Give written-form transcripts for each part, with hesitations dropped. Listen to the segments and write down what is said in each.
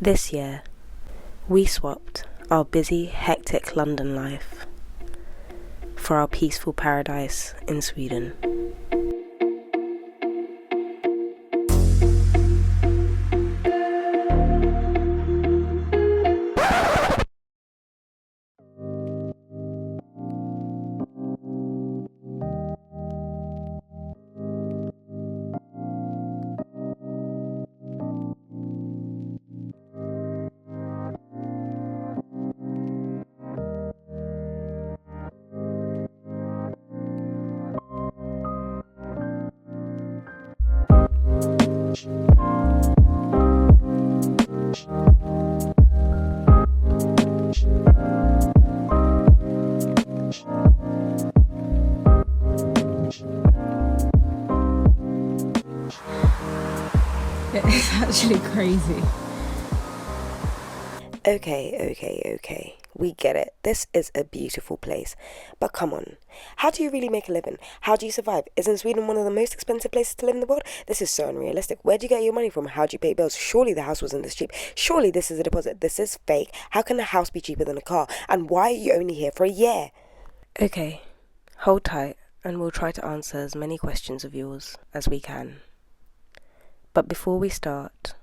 This year, we swapped our busy, hectic London life for our peaceful paradise in Sweden. It's actually crazy. Okay. We get it. This is a beautiful place. But come on. How do you really make a living? How do you survive? Isn't Sweden one of the most expensive places to live in the world? This is so unrealistic. Where do you get your money from? How do you pay bills? Surely the house wasn't this cheap. Surely this is a deposit. This is fake. How can a house be cheaper than a car? And why are you only here for a year? Okay. Hold tight and we'll try to answer as many questions of yours as we can. But before we start,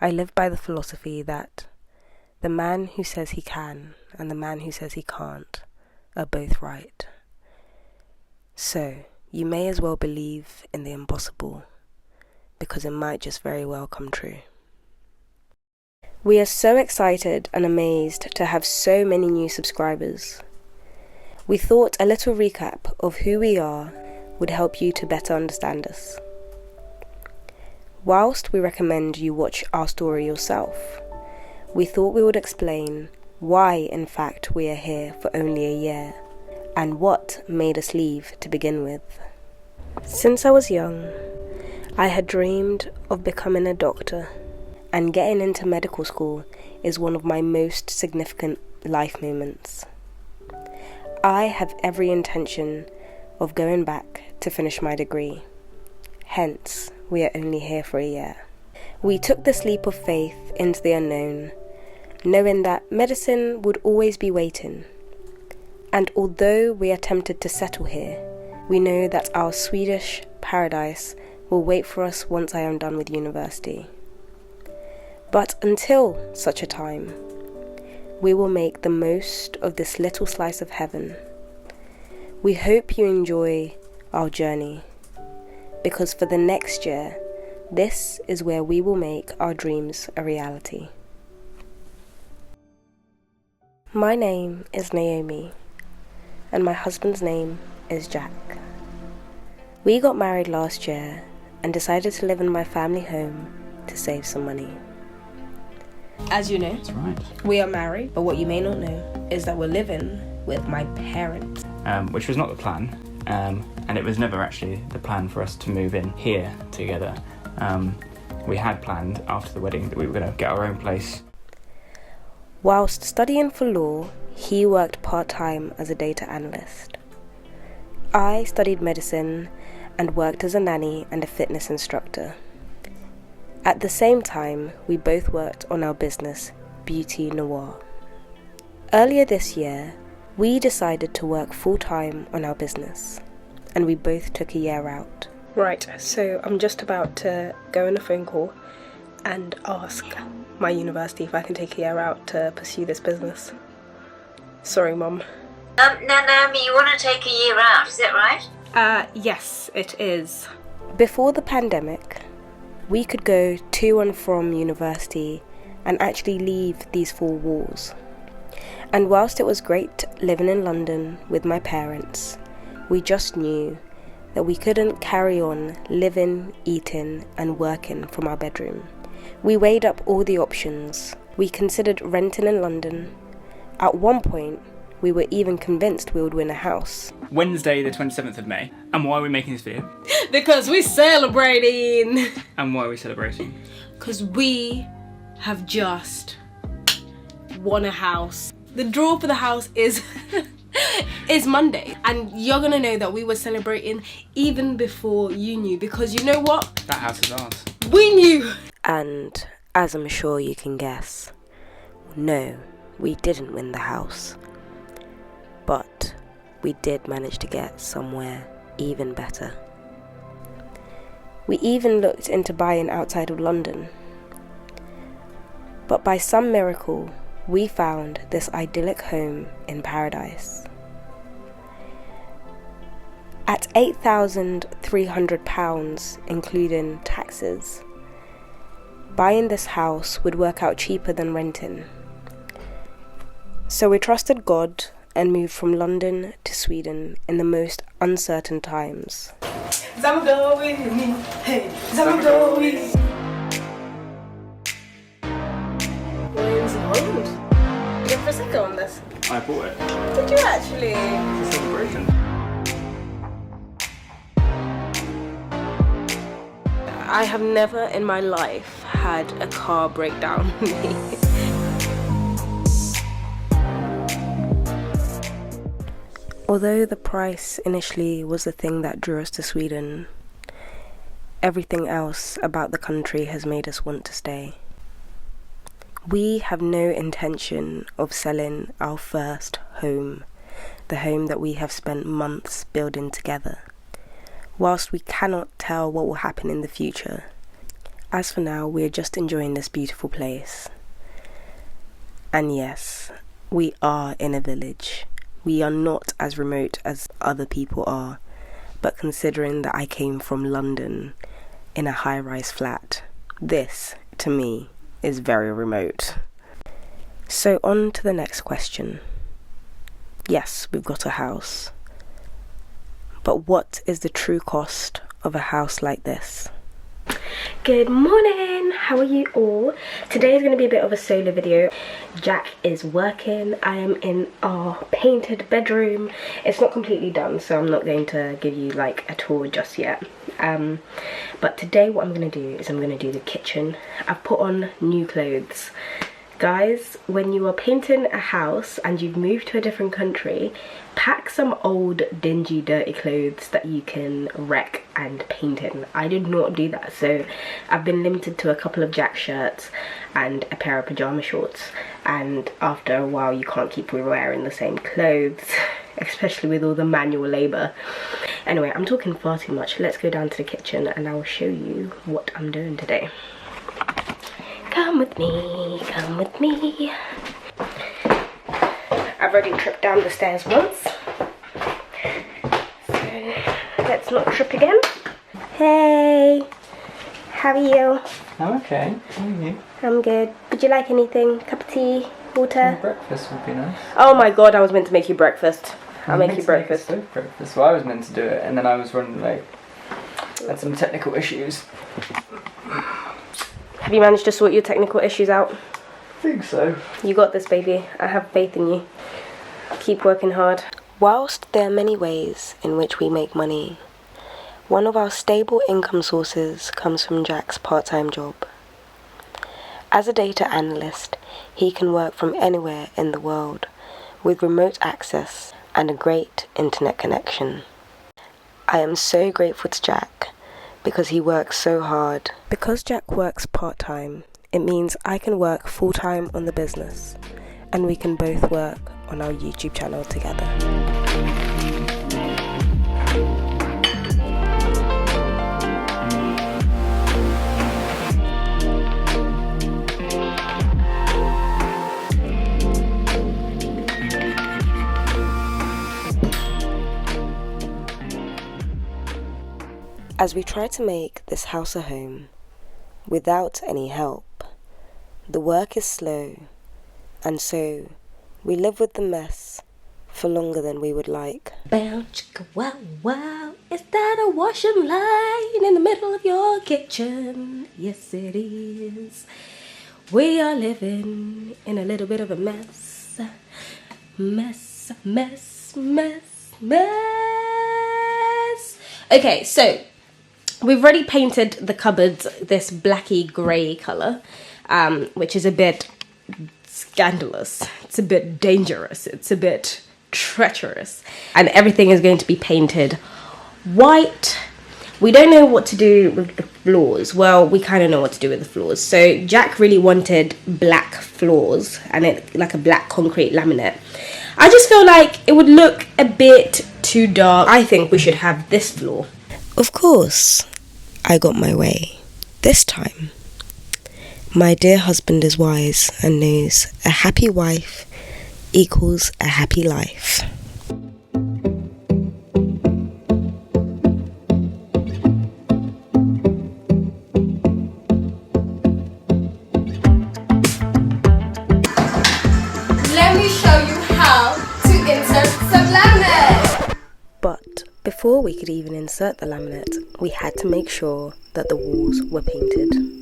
I live by the philosophy that the man who says he can and the man who says he can't are both right. So, you may as well believe in the impossible, because it might just very well come true. We are so excited and amazed to have so many new subscribers. We thought a little recap of who we are would help you to better understand us. Whilst we recommend you watch our story yourself, we thought we would explain why in fact we are here for only a year and what made us leave to begin with. Since I was young, I had dreamed of becoming a doctor, and getting into medical school is one of my most significant life moments. I have every intention of going back to finish my degree. Hence, we are only here for a year. We took this leap of faith into the unknown, knowing that medicine would always be waiting. And although we are tempted to settle here, we know that our Swedish paradise will wait for us once I am done with university. But until such a time, we will make the most of this little slice of heaven. We hope you enjoy our journey, because for the next year, this is where we will make our dreams a reality. My name is Naomi, and my husband's name is Jack. We got married last year and decided to live in my family home to save some money. As you know, That's right. we are married, but what you may not know is that we're living with my parents. Which was not the plan, and it was never actually the plan for us to move in here together. We had planned after the wedding that we were going to get our own place. Whilst studying for law, he worked part-time as a data analyst. I studied medicine and worked as a nanny and a fitness instructor. At the same time, we both worked on our business, Beauty Noir. Earlier this year, we decided to work full-time on our business, and we both took a year out. Right, so I'm just about to go on a phone call and ask my university if I can take a year out to pursue this business. Sorry, Mum. Now, Naomi, you want to take a year out, is that right? Yes, it is. Before the pandemic, we could go to and from university and actually leave these four walls. And whilst it was great living in London with my parents, we just knew that we couldn't carry on living, eating and working from our bedroom. We weighed up all the options. We considered renting in London. At one point, we were even convinced we would win a house. Wednesday the 27th of May. And why are we making this video? Because we're celebrating! And why are we celebrating? Because we have just won a house. The draw for the house is Monday, and you're gonna know that we were celebrating even before you knew, because you know what? That house is ours. We knew! And As I'm sure you can guess, no, we didn't win the house. But we did manage to get somewhere even better. We even looked into buying outside of London. But by some miracle, we found this idyllic home in paradise. At £8,300, including taxes, buying this house would work out cheaper than renting. So we trusted God and moved from London to Sweden in the most uncertain times. Some go with me, hey, some go with me. Williams in Holland. You get Prosecco on this? I bought it. Did you actually? It's a celebration. I have never in my life had a car break down on me. Although the price initially was the thing that drew us to Sweden, everything else about the country has made us want to stay. We have no intention of selling our first home, the home that we have spent months building together, whilst we cannot tell what will happen in the future. As for now, we are just enjoying this beautiful place. And yes, we are in a village. We are not as remote as other people are, but considering that I came from London in a high-rise flat, this, to me, is very remote. So on to the next question. Yes, we've got a house. But what is the true cost of a house like this? Good morning, how are you all? Today is going to be a bit of a solo video. Jack is working. I am in our painted bedroom. It's not completely done, so I'm not going to give you like a tour just yet. But today what I'm going to do is I'm going to do the kitchen. I've put on new clothes. Guys, when you are painting a house and you've moved to a different country, pack some old, dingy, dirty clothes that you can wreck and paint in. I did not do that, so I've been limited to a couple of Jack shirts and a pair of pajama shorts. And after a while, you can't keep wearing the same clothes, especially with all the manual labour. Anyway, I'm talking far too much. Let's go down to the kitchen and I will show you what I'm doing today. Come with me, come with me. I've already tripped down the stairs once, so let's not trip again. Hey, how are you? I'm okay. How are you? I'm good. Would you like anything? Cup of tea? Water? Breakfast would be nice. Oh my god, I was meant to make you breakfast. I'll make you breakfast. Breakfast. Well, I was meant to do it, and then I was running late. Had some technical issues. Have you managed to sort your technical issues out? I think so. You got this, baby. I have faith in you. Keep working hard. Whilst there are many ways in which we make money, one of our stable income sources comes from Jack's part-time job. As a data analyst, he can work from anywhere in the world with remote access and a great internet connection. I am so grateful to Jack because he works so hard. Because Jack works part-time, it means I can work full-time on the business and we can both work on our YouTube channel together. As we try to make this house a home without any help, the work is slow, and so we live with the mess for longer than we would like. Bow chicka wow wow, is that a washing line in the middle of your kitchen? Yes it is. We are living in a little bit of a mess. Mess, mess, mess, mess. Okay, so we've already painted the cupboards this blacky grey colour, which is a bit scandalous. It's a bit dangerous. It's a bit treacherous. And everything is going to be painted white. We don't know what to do with the floors. Well, we kind of know what to do with the floors. So Jack really wanted black floors and it like a black concrete laminate. I just feel like it would look a bit too dark. I think we should have this floor. Of course, I got my way. This time. My dear husband is wise and knows a happy wife equals a happy life. But before we could even insert the laminate, we had to make sure that the walls were painted.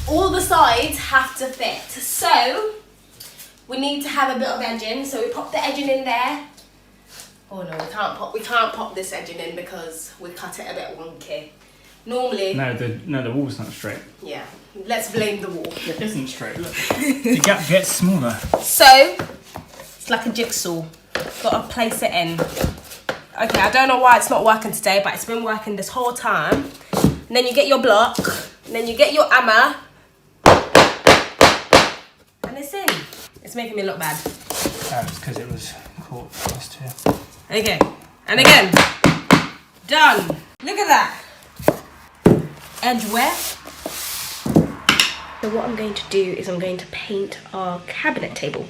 All the sides have to fit, so we need to have a bit of edging. So we pop the edging in there. Oh no, we can't pop this edging in because we cut it a bit wonky. Normally, No, the wall's not straight. yeah, let's blame the wall. It isn't straight. Look, the gap gets smaller. So it's like a jigsaw. Gotta place it in. Okay, I don't know why it's not working today, but it's been working this whole time. And then you get your block, and then you get your hammer. And it's in. It's making me look bad. It's because it was caught first too. Okay, and again. Done. Look at that. Edge wear. So what I'm going to do is I'm going to paint our cabinet table.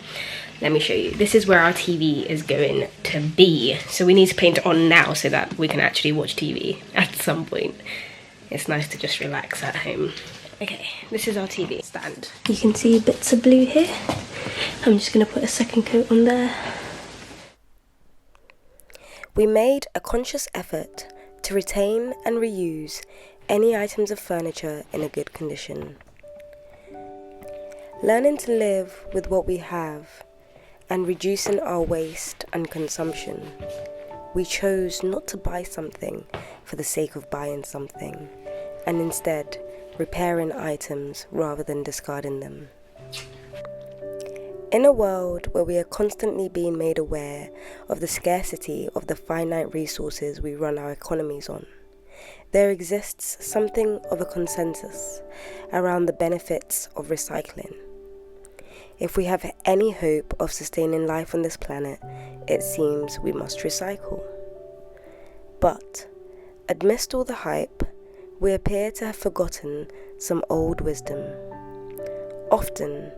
Let me show you. This is where our TV is going to be. So we need to paint it on now so that we can actually watch TV at some point. It's nice to just relax at home. Okay, this is our TV stand. You can see bits of blue here. I'm just going to put a second coat on there. We made a conscious effort to retain and reuse any items of furniture in a good condition. Learning to live with what we have and reducing our waste and consumption, we chose not to buy something for the sake of buying something, and instead repairing items rather than discarding them. In a world where we are constantly being made aware of the scarcity of the finite resources we run our economies on, there exists something of a consensus around the benefits of recycling. If we have any hope of sustaining life on this planet, it seems we must recycle. But, amidst all the hype, we appear to have forgotten some old wisdom. Often,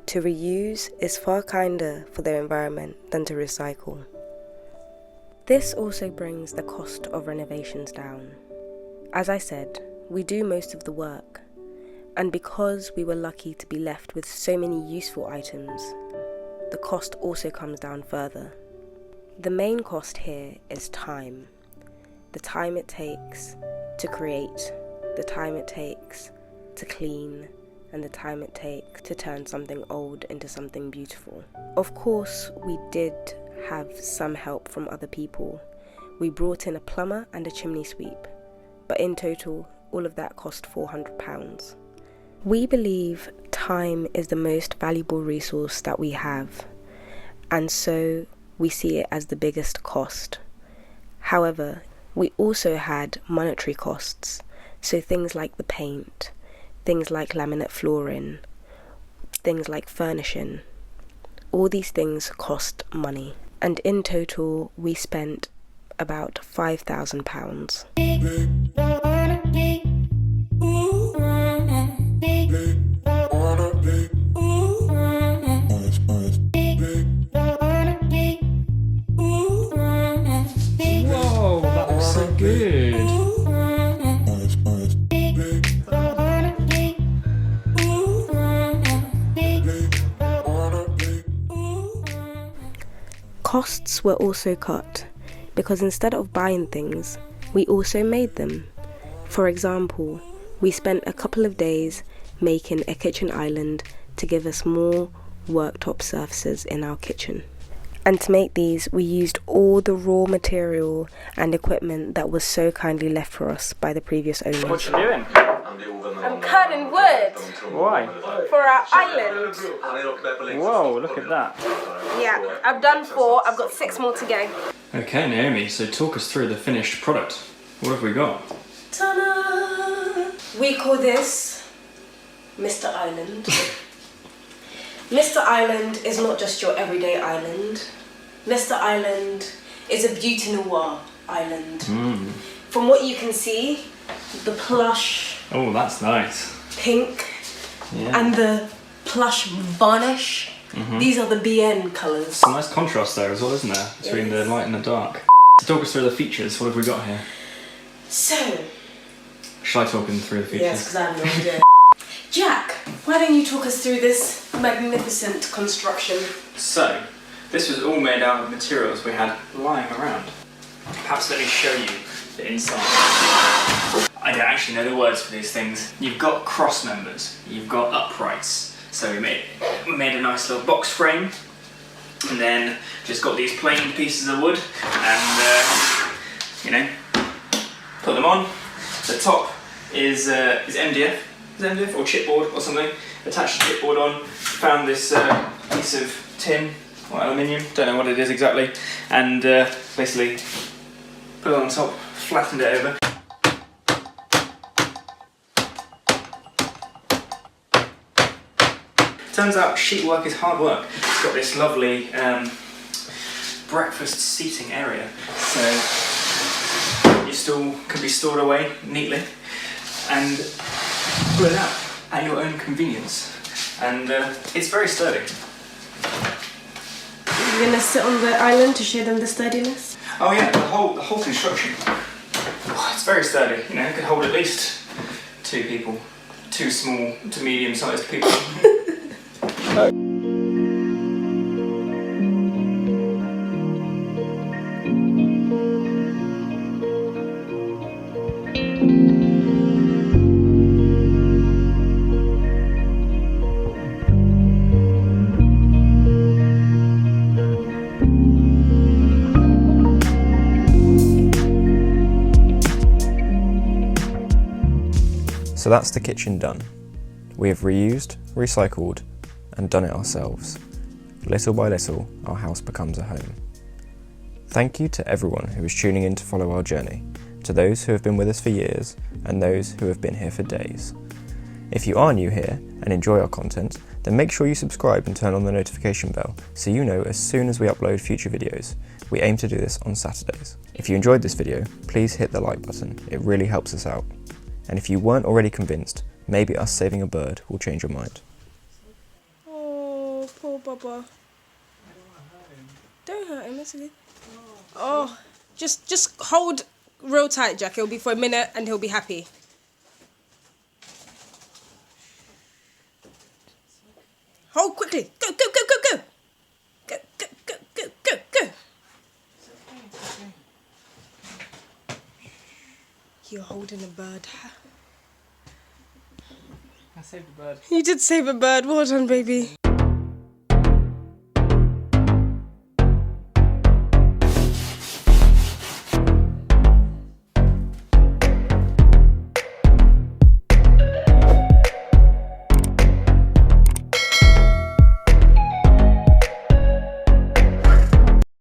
to reuse is far kinder for the environment than to recycle. This also brings the cost of renovations down. As I said, we do most of the work, and because we were lucky to be left with so many useful items, the cost also comes down further. The main cost here is time. The time it takes to create, the time it takes to clean, and the time it takes to turn something old into something beautiful. Of course, we did have some help from other people. We brought in a plumber and a chimney sweep, but in total, all of that cost £400. We believe time is the most valuable resource that we have, and so we see it as the biggest cost. However, we also had monetary costs, so things like the paint, things like laminate flooring, things like furnishing. All these things cost money, and in total we spent about £5,000. Costs were also cut because instead of buying things, we also made them. For example, we spent a couple of days making a kitchen island to give us more worktop surfaces in our kitchen. And to make these, we used all the raw material and equipment that was so kindly left for us by the previous owner. What you doing? I'm cutting wood Why? for our island. Whoa, look at that. Yeah, I've done 4, I've got 6 more to go. Okay, Naomi, so talk us through the finished product. What have we got? Ta-da! We call this Mr. Island. Mr. Island is not just your everyday island. Mr. Island is a beauty noir island. From what you can see, the plush Oh, that's nice. pink Yeah. and the plush varnish, these are the BN colours. Some nice contrast there as well, isn't there? Between the light and the dark. So talk us through the features. What have we got here? So, Shall I talk them through the features? yes, because I have no idea. Jack, why don't you talk us through this magnificent construction? So, this was all made out of materials we had lying around. Perhaps let me show you the inside. I don't actually know the words for these things. You've got cross members, you've got uprights. So we made a nice little box frame, and then just got these plain pieces of wood, and put them on. The top is MDF. Is it MDF or chipboard or something? Attached the chipboard on. Found this piece of tin or aluminium. Don't know what it is exactly. And basically put it on top, flattened it over. Turns out sheet work is hard work. It's got this lovely breakfast seating area, so your stool can be stored away neatly and pull it out at your own convenience. And it's very sturdy. You're gonna sit on the island to show them the sturdiness? Oh yeah, the whole construction. Oh, it's very sturdy. You know, it could hold at least 2 people, 2 small to medium-sized people. So that's the kitchen done. We have reused, recycled, and done it ourselves. Little by little, our house becomes a home. Thank you to everyone who is tuning in to follow our journey, to those who have been with us for years, and those who have been here for days. If you are new here and enjoy our content, then make sure you subscribe and turn on the notification bell so you know as soon as we upload future videos. We aim to do this on Saturdays. If you enjoyed this video, please hit the like button, it really helps us out. And if you weren't already convinced, maybe us saving a bird will change your mind. Oh, poor Bubba. Don't hurt him, is it? Oh, just hold real tight, Jack. It'll be for a minute and he'll be happy. Hold quickly. Go, go, go, go, go. Go, go, go, go, go, go. You're holding a bird. I saved the bird. You did save a bird. Well done, baby.